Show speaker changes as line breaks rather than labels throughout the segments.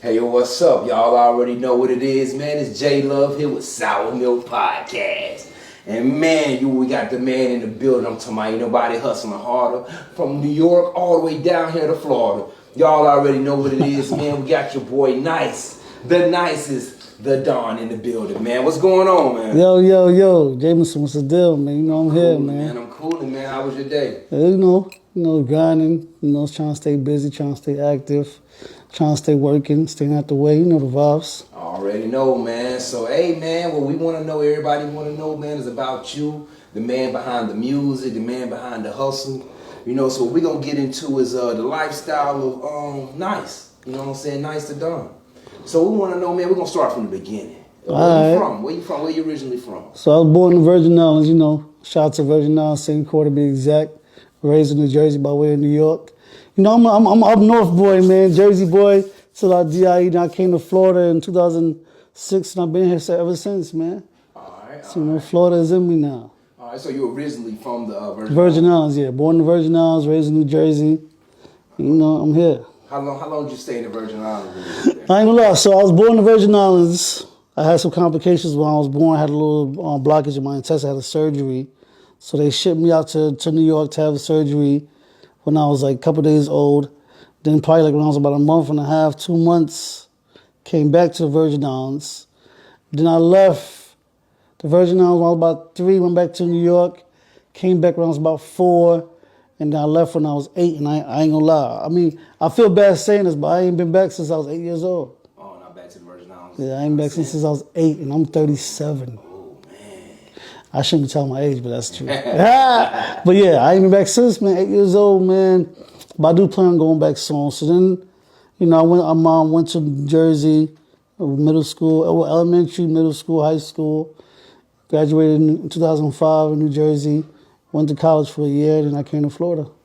Hey, yo, what's up? Y'all already know what it is, man. It's J Love here with Sour Milk Podcast. And man, we got the man in the building. I'm talking about ain't nobody hustling harder. From New York all the way down here to Florida. Y'all already know what it is, man. We got your boy Nyce. The nicest, the Don in the building, man. What's going on, man?
Yo, Jameson, what's the deal, man? You know I'm here, man.
I'm cooling, man. How was your day?
You know, grinding, trying to stay busy, trying to stay active, trying to stay working, staying out the way, the vibes.
Already know, man. So, hey, man, what we want to know, everybody want to know, man, is about you, the man behind the music, the man behind the hustle. So what we're going to get into is the lifestyle of Nyce. You know what I'm saying? Nyce the Don. So we want to know, man, we're going to start from the beginning. Where you from? Where you originally from?
So I was born in the Virgin Islands, shout out to Virgin Islands, St. Croix to be exact. Raised in New Jersey by way of New York. I'm up north boy, man, Jersey boy, till I DIE. Then I came to Florida in 2006, and I've been here ever since, man.
All right.
So, Florida is in me now.
All right, so you originally from the
Virgin Islands, yeah. Born in the Virgin Islands, raised in New Jersey. I'm here.
How long did you stay in the Virgin Islands? I ain't
gonna lie. So I was born in the Virgin Islands. I had some complications when I was born. I had a little blockage in my intestine. I had a surgery. So they shipped me out to New York to have a surgery when I was like a couple days old. Then probably like when I was about a month and a half, 2 months, came back to the Virgin Islands. Then I left the Virgin Islands when I was about 3, went back to New York, came back when I was about 4, and then I left when I was 8, and I ain't gonna lie. I mean, I feel bad saying this, but I ain't been back since I was 8 years old.
Oh, not back to the Virgin Islands?
Yeah, I ain't back since I was 8, and I'm 37. I shouldn't tell my age, but that's true. But yeah, I ain't been back since, man. 8 years old, man. But I do plan on going back soon. So then, I went to New Jersey, middle school, elementary, middle school, high school. Graduated in 2005 in New Jersey. Went to college for a year, and then I came to Florida.
All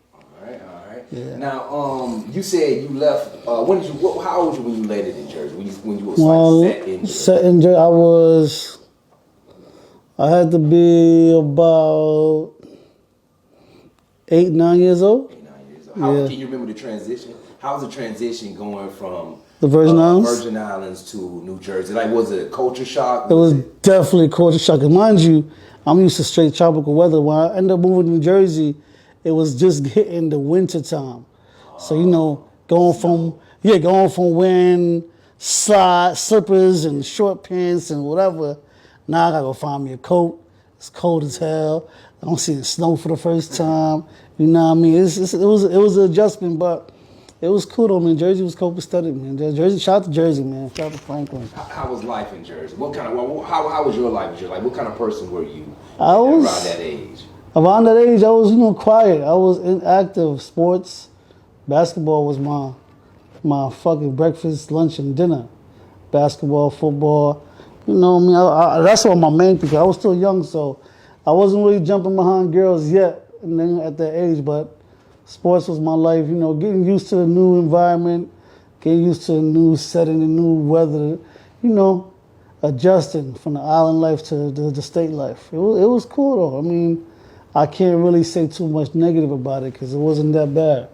right.
Yeah.
Now, you said you left. How old were you when you landed in Jersey? When you were
set in Jersey? I had to be about 8, 9 years old.
8, 9 years old. Can you remember the transition? How was the transition going from
the Virgin Islands?
Virgin Islands to New Jersey? Like, was it a culture shock?
It was definitely a culture shock. And mind you, I'm used to straight tropical weather. When I ended up moving to New Jersey, it was just hitting the winter time. So, going from wearing slippers and short pants and whatever. Now I gotta go find me a coat. It's cold as hell. I don't see the snow for the first time. You know what I mean? It was an adjustment, but it was cool though, man. Jersey was copacetic, man. Shout out to Jersey, man. Shout out to Franklin.
How was life in Jersey? How was your life in Jersey? Like, what kind of person were you around that age?
Around that age, I was, quiet. I was inactive. Sports, basketball was my fucking breakfast, lunch, and dinner. Basketball, football. That's what my main thing. I was still young, so I wasn't really jumping behind girls yet, and then at that age. But sports was my life. Getting used to the new environment, getting used to the new setting, the new weather. Adjusting from the island life to the state life. It was cool though. I mean, I can't really say too much negative about it because it wasn't that bad.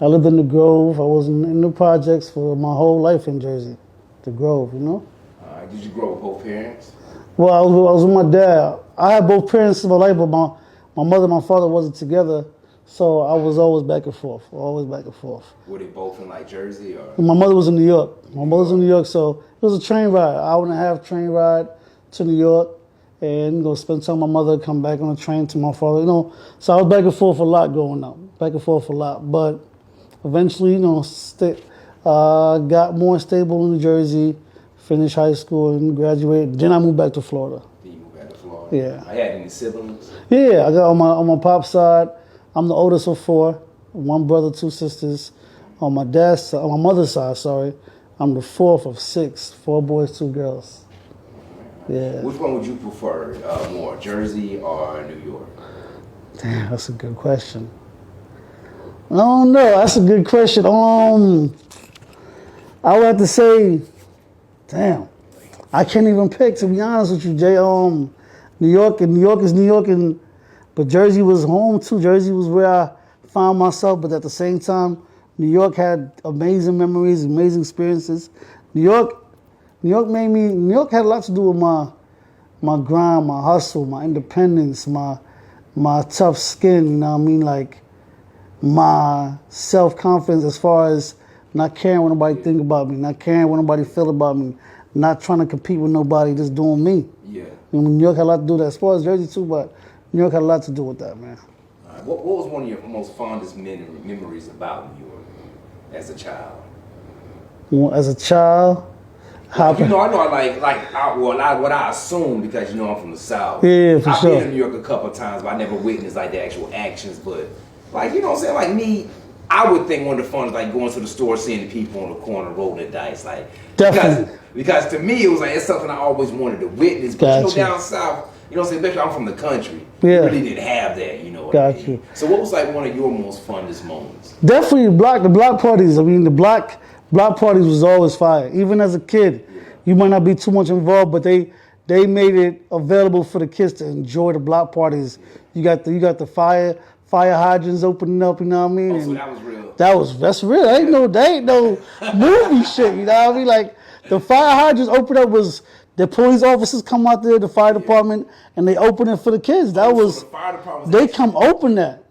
I lived in the Grove. I was in the projects for my whole life in Jersey, the Grove.
Did you grow up with both parents?
Well, I was with my dad. I had both parents in my life, but my mother and my father wasn't together, so I was always back and forth.
Were they both in like Jersey or?
My mother was in New York. So it was a train ride, hour and a half train ride to New York, and go spend time with my mother, come back on the train to my father. So I was back and forth a lot growing up, But eventually, got more stable in New Jersey. Finished high school and graduated. Then I moved back to Florida.
Then you moved back to Florida?
Yeah.
I had any siblings?
Yeah, I got on my pop's side. I'm the oldest of 4. 1 brother, 2 sisters. On my mother's side, I'm the 4th of 6. 4 boys, 2 girls. Yeah.
Which one would you prefer more, Jersey or New York?
Damn, that's a good question. I don't know. That's a good question. I would have to say. Damn, I can't even pick, to be honest with you, Jay. New York is New York, but Jersey was home too. Jersey was where I found myself, but at the same time, New York had amazing memories, amazing experiences. New York, New York had a lot to do with my grind, my hustle, my independence, my tough skin. You know what I mean? Like my self confidence as far as not caring what nobody think about me, not caring what nobody feel about me, not trying to compete with nobody, just doing me.
Yeah.
New York had a lot to do with that. As far as Jersey too, but New York had a lot to do with that, man.
All right. What was one of your most fondest memories about New York as a child?
Well, as a child,
You know, I know, what I assume because you know I'm from the South.
Yeah, for
I've
sure.
been in New York a couple of times, but I never witnessed like the actual actions. But like, you know what I'm saying? Like me, I would think one of the fun is like going to the store, seeing the people on the corner rolling the dice. Like,
Definitely.
because to me it was like it's something I always wanted to witness. But
Gotcha.
you know, down south, you know what I'm saying? Especially I'm from the country.
Yeah.
We really didn't have that. You know what I
Gotcha.
mean? So what was like one of your most funnest moments?
Definitely the block parties. I mean, the block parties was always fire. Even as a kid, you might not be too much involved, but they made it available for the kids to enjoy the block parties. You got the fire hydrants opening up. You know what I mean?
Oh, so
And
that was real.
that's real. Ain't no movie shit. You know what I mean? Like the fire hydrants open up was the police officers come out there, the fire department, and they open it for the kids. That
So
was
the fire department.
they come open that.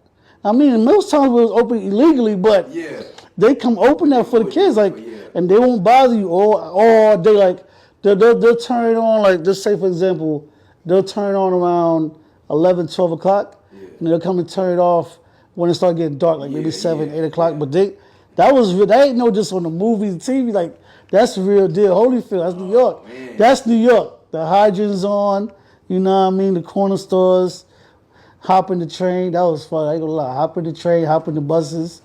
I mean, most times it was open illegally, but
Yeah.
they come open that for the kids, like,
Yeah.
and they won't bother you all day. Like they'll turn it on, like just say for example, they'll turn it on around 11, 12 o'clock, and they'll come and turn it off when it start getting dark, like maybe 7, 8 o'clock. But that ain't no just on the movies, TV. Like that's the real deal. Holyfield, that's New York.
Man.
That's New York. The hydrants on, you know what I mean? The corner stores. Hop in the train, that was fun. I ain't gonna lie. Hop in the train, hop in the buses,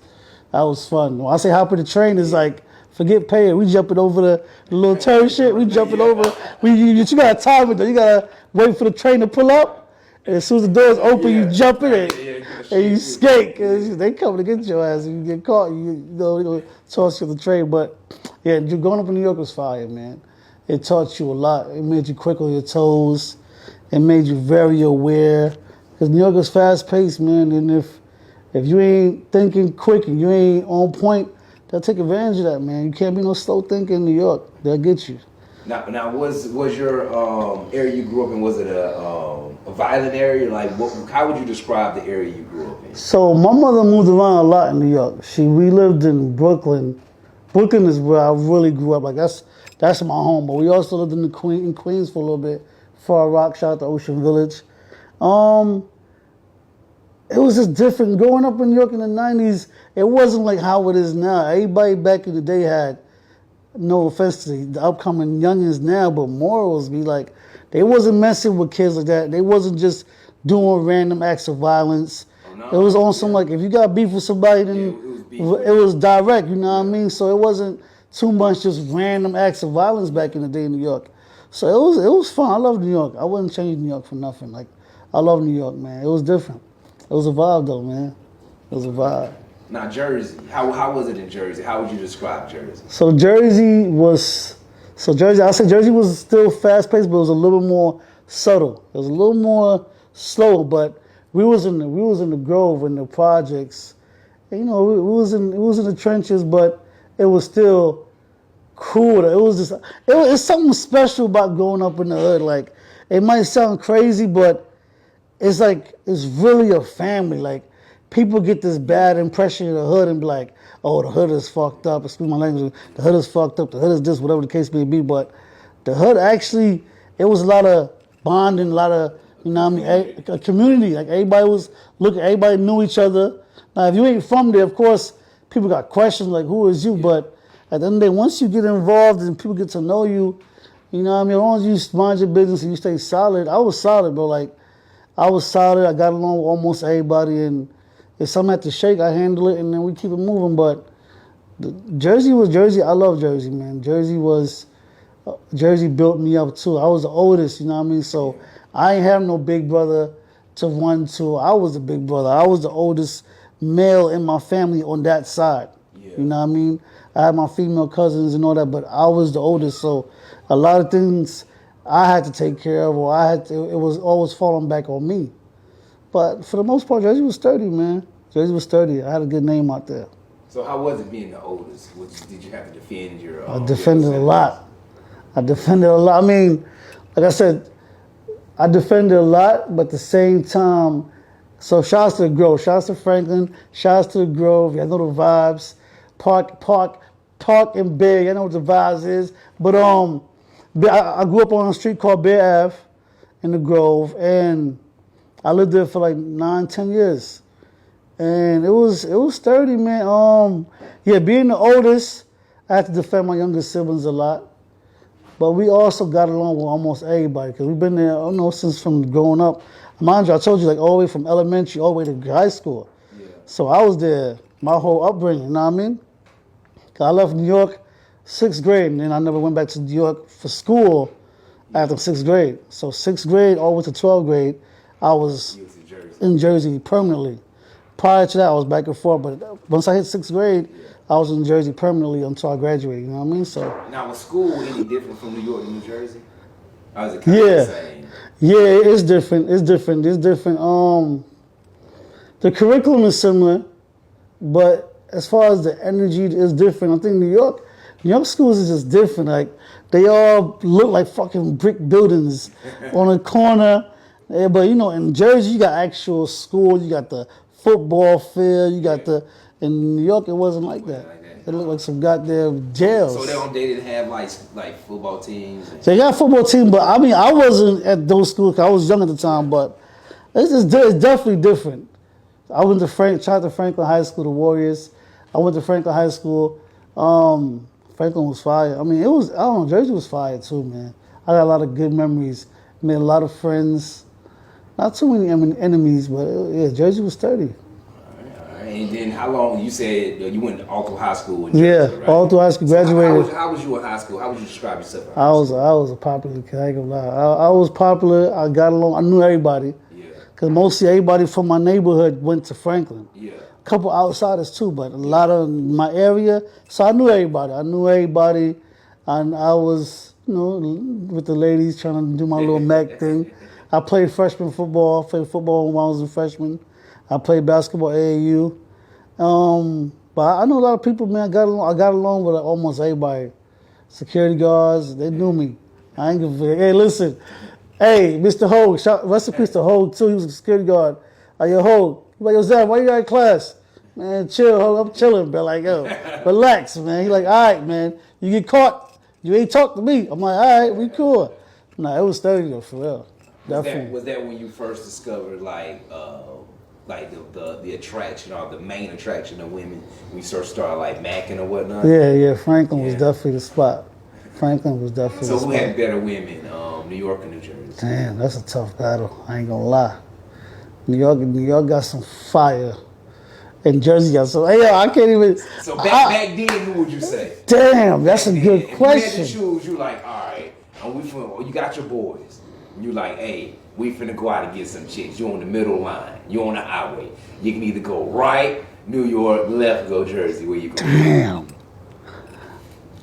that was fun. When I say hop in the train, it's like forget paying. We jumping over the little turn shit. We jumping over. You gotta time it though. You gotta wait for the train to pull up. And as soon as the doors open, you jump in it and you skate. 'Cause they coming to get your ass. If you get caught, you know they gonna toss you on the train. But yeah, going up in New York was fire, man. It taught you a lot. It made you quick on your toes. It made you very aware. Because New York is fast paced, man, and if you ain't thinking quick and you ain't on point, they'll take advantage of that, man. You can't be no slow thinker in New York. They'll get you.
Now was your area you grew up in, was it a violent area? Like how would you describe the area you grew up in?
So my mother moved around a lot in New York. We lived in Brooklyn. Brooklyn is where I really grew up. Like that's my home. But we also lived in Queens for a little bit. Far Rock, shout out to Ocean Village. It was just different. Growing up in New York in the 90s, it wasn't like how it is now. Everybody back in the day had, no offense to the upcoming youngins now, but morals be like, they wasn't messing with kids like that. They wasn't just doing random acts of violence. It was on some like, if you got beef with somebody, then it was direct, you know what I mean? So it wasn't too much just random acts of violence back in the day in New York. So it was fun. I love New York. I wouldn't change New York for nothing. Like, I love New York, man. It was different. It was a vibe though, man. It was a vibe.
Now Jersey, how was it in Jersey? How would you describe Jersey?
So I say Jersey was still fast paced, but it was a little more subtle. It was a little more slow, but we was in the Grove in the projects. And, you know, it was in the trenches, but it was still cool. It's something special about growing up in the hood. Like, it might sound crazy, but it's like, it's really a family. Like, people get this bad impression of the hood and be like, oh, the hood is fucked up. Excuse my language. The hood is fucked up. The hood is this, whatever the case may be. But the hood actually, it was a lot of bonding, a lot of, you know what I mean, a community. Like, everybody knew each other. Now, if you ain't from there, of course, people got questions like, who is you? But at the end of the day, once you get involved and people get to know you, you know what I mean, as long as you mind your business and you stay solid. I was solid, bro. Like, I was solid. I got along with almost everybody, and if something had to shake, I handle it, and then we keep it moving. But Jersey was Jersey. I love Jersey, man. Jersey built me up too. I was the oldest, you know what I mean? So I ain't have no big brother to run to. I was the big brother. I was the oldest male in my family on that side. Yeah. You know what I mean? I had my female cousins and all that, but I was the oldest, so a lot of things I had to take care of, or it was always falling back on me. But for the most part, Jersey was sturdy, man. Jersey was sturdy. I had a good name out there.
So how was it being the oldest? Did you have to defend your?
I defended a lot. I mean, like I said, I defended a lot, but at the same time, so shouts to the Grove, shouts to Franklin, shouts to the Grove. I know the vibes. Park and Big. I know what the vibes is. But I grew up on a street called Bear Ave in the Grove, and I lived there for like 9-10 years. And it was sturdy, man. Yeah, being the oldest, I had to defend my younger siblings a lot. But we also got along with almost everybody because we've been there, since from growing up. Mind you, I told you, like all the way from elementary all the way to high school. Yeah. So I was there my whole upbringing, you know what I mean? 'Cause I left New York 6th grade, and then I never went back to New York for school after 6th grade. So 6th grade all the way to 12th grade, I was in Jersey permanently. Prior to that, I was back and forth, but once I hit 6th grade, I was in Jersey permanently until I graduated, you know what I mean? So
now, was school any different from New York to New Jersey? Or was it kind of the same?
Yeah, it's different. The curriculum is similar, but as far as the energy is different. I think New York schools is just different. Like, they all look like fucking brick buildings on a corner. Yeah, but, in Jersey, you got actual school, you got the football field, you got in New York, it wasn't like that. It looked like some goddamn jails.
So they didn't have like football teams?
They got football team, but I mean, I wasn't at those schools because I was young at the time, but it's definitely different. I went to Franklin High School, the Warriors. I went to Franklin High School. Franklin was fire. I mean, Jersey was fire too, man. I got a lot of good memories. Made a lot of friends. Not too many enemies, but Jersey was sturdy.
And then how long, you said you went all through high school in
Jersey, right? All through high school, graduated.
So how was you in high school? How would you describe yourself in
high school? I was a popular kid, I ain't gonna lie. I was popular, I got along, I knew everybody. Yeah. Because mostly everybody from my neighborhood went to Franklin. Yeah. A couple outsiders too, but a lot of my area, so I knew everybody. And I was, with the ladies trying to do my little Mac thing. I played freshman football. When I was a freshman. I played basketball AAU. But I know a lot of people, man. I got along with almost everybody. Security guards, they knew me. I ain't gonna. Hey, listen. Hey, Mr. Hogue. Rest in peace to Hogue too. He was a security guard. Yo, Hogue. He's like, yo, Zach, why you got in class? Man, chill, Hogue. I'm chilling, bro. Like, yo, relax, man. He like, all right, man. You get caught, you ain't talk to me. I'm like, all right, we cool. Nah, it was 30 though, for real.
Was that when you first discovered the attraction or the main attraction of women when you started like macking or whatnot?
Yeah. Franklin was definitely the spot. Franklin was definitely the spot.
So who had better women, New York or New Jersey?
Damn, that's a tough battle. I ain't gonna lie. New York got some fire. And Jersey got some. Hey, yo, I can't even.
So back then, who would you say?
Damn, that's a good question.
If you had to choose, you like, all right, you got your boys. You like, hey, we finna go out and get some chicks. You on the middle line. You on the highway. You can either go right, New York, left, go Jersey. Where you going?
Damn.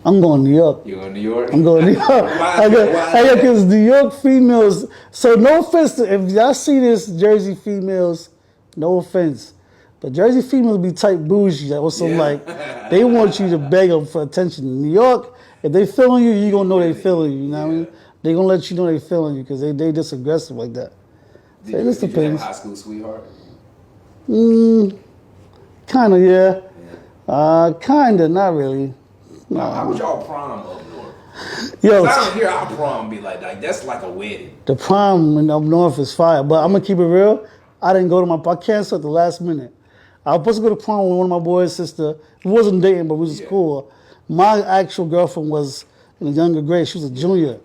I'm going New York.
You going New York?
I'm going New York. Why? Because New York females. So no offense if y'all see this, Jersey females. No offense, but Jersey females be type bougie. Or some they want you to beg them for attention. In New York, if they feeling you, you gonna know they feeling you. You know what I mean? They gonna let you know they feeling you because they just aggressive like that.
Did you have a high school sweetheart?
Kinda, yeah. Kinda, not really.
No. How was y'all prom up north?
Yo,
I don't hear our prom be like that. That's like a wedding.
The prom up north is fire, but I'm gonna keep it real. I didn't go to I canceled at the last minute. I was supposed to go to prom with one of my boys' sister. We wasn't dating, but we was cool. My actual girlfriend was in a younger grade. She was a junior.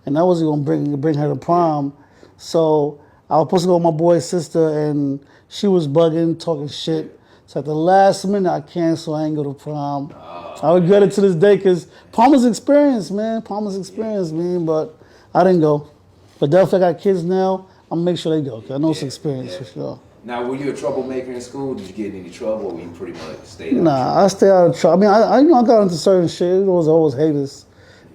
And I wasn't gonna bring her to prom. So I was supposed to go with my boy's sister, and she was bugging, talking shit. So at the last minute, I canceled. I ain't go to prom. I regret it to this day because prom is experience, man. But I didn't go. But definitely I got kids now. I'm gonna make sure they go because I know it's experience for sure.
Now, were you a troublemaker in school? Did you get in any trouble, or were you pretty much stayed out?
Nah, I stay out of trouble. I mean, I got into certain shit. It was always haters.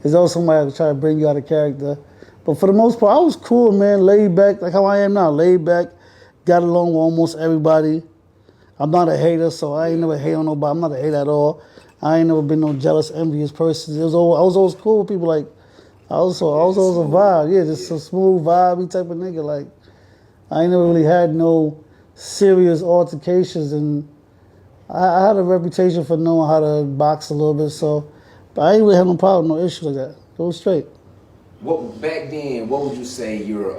There's always somebody try to bring you out of character. But for the most part, I was cool, man. Laid back, like how I am now. Laid back, got along with almost everybody. I'm not a hater, so I ain't never hate on nobody. I'm not a hater at all. I ain't never been no jealous, envious person. I was always cool with people. Like I was always a vibe. Yeah, just a smooth vibey type of nigga. Like I ain't never really had no serious altercations, and I had a reputation for knowing how to box a little bit. So, but I ain't really have no problem, no issue like that. Go straight.
What back then? What would you say your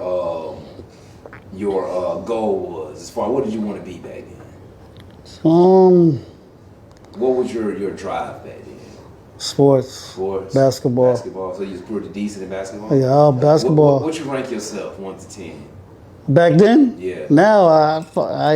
goal was as far? What did you want to be back then? What was your drive back then?
Sports. Basketball.
Basketball. So you was pretty decent in basketball.
Yeah, basketball.
What you rank yourself 1 to 10?
Back then?
Yeah.
Now I ain't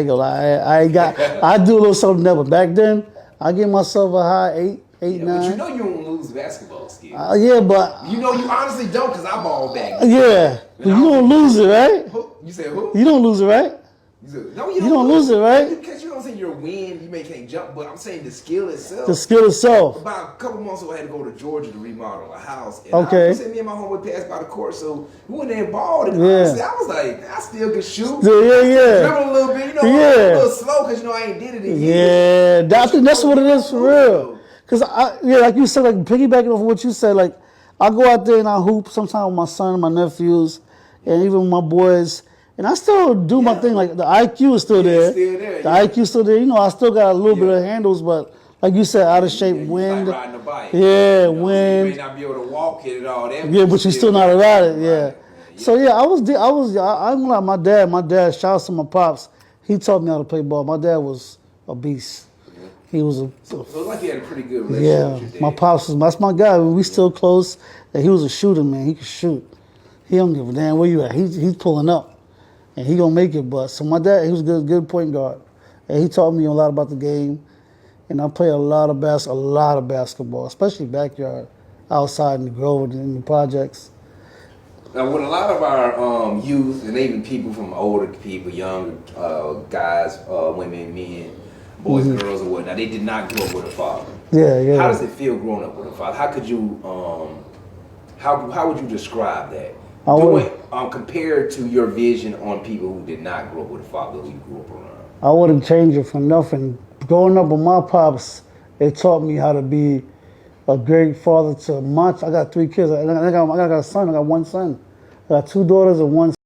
gonna lie. I do a little something there, but back then I give myself a high 8, 9.
But you know you don't lose basketball skills.
Yeah, but
you know you honestly don't, because I balled back then.
Yeah, but you don't lose it, right?
Who? You said who?
You don't lose it, right?
No,
you don't lose it, right?
Because you don't say you're a win, you may can't jump, but I'm saying the skill itself.
The skill itself.
About a couple months ago, I had to go to Georgia to remodel a house. And
Okay.
I said me and my homeboy passed by the court, so we went there and balled. And honestly, I was like, I still could shoot.
Yeah.
Dribble a little bit, you know, a little slow, because you know I ain't did it in years.
Yeah, I think that's what it is for real. Because, like you said, like piggybacking off what you said, like I go out there and I hoop sometimes with my son and my nephews and even my boys. And I still do my thing. Like the IQ is still there. The IQ still there. You know, I still got a little bit of handles, but like you said, out of shape, wind.
Like riding a bike.
Yeah,
you know,
wind.
You may not be able to walk it and all that.
Yeah, but you still not about it. Yeah. So yeah, I'm like my dad. Shout out to my pops. He taught me how to play ball. My dad was a beast. He was a.
So it's like you had a pretty good relationship with your dad.
My pops that's my guy. We still close. He was a shooter, man. He could shoot. He don't give a damn where you at. He's pulling up. And he gonna make it, but so my dad, he was a good point guard, and he taught me a lot about the game. And I play a lot of basketball, especially backyard, outside in the grove and in the projects.
Now, with a lot of our youth and even people from older people, younger guys, women, men, boys, and girls, or whatnot, they did not grow up with a father.
Yeah.
How does it feel growing up with a father? How could you, how would you describe that? Compared to your vision on people who did not grow up with a father who you grew up around.
I wouldn't change it for nothing. Growing up with my pops, it taught me how to be a great father to I got 3 kids. I got a son. I got 1 son. I got 2 daughters and 1 son.